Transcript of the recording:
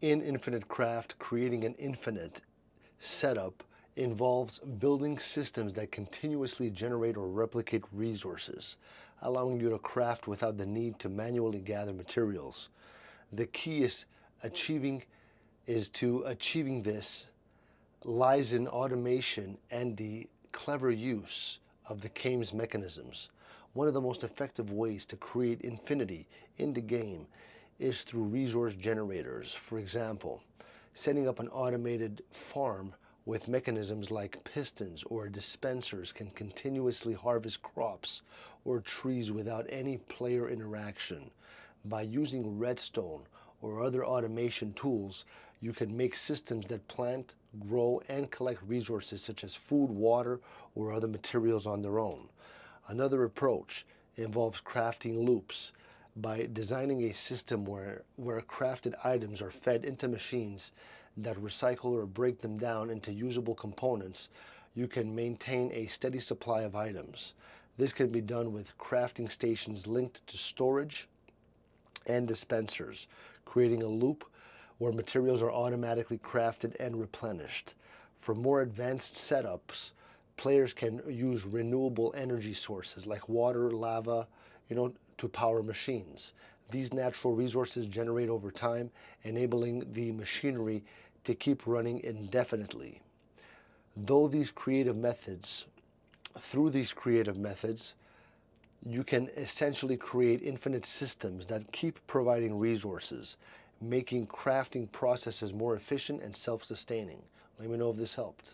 In Infinite Craft, creating an infinite setup involves building systems that continuously generate or replicate resources, allowing you to craft without the need to manually gather materials. The key achieving to achieving this lies in automation and the clever use of the game's mechanisms. One of the most effective ways to create infinity in the game is through resource generators. For example, setting up an automated farm with mechanisms like pistons or dispensers can continuously harvest crops or trees without any player interaction. By using redstone or other automation tools, you can make systems that plant, grow, and collect resources such as food, water, or other materials on their own. Another approach involves crafting loops. By designing a system where crafted items are fed into machines that recycle or break them down into usable components, you can maintain a steady supply of items. This can be done with crafting stations linked to storage and dispensers, creating a loop where materials are automatically crafted and replenished. For more advanced setups, players can use renewable energy sources like water, lava, to power machines. These natural resources generate over time, enabling the machinery to keep running indefinitely. Though these creative methods, Through these creative methods, you can essentially create infinite systems that keep providing resources, making crafting processes more efficient and self-sustaining. Let me know if this helped.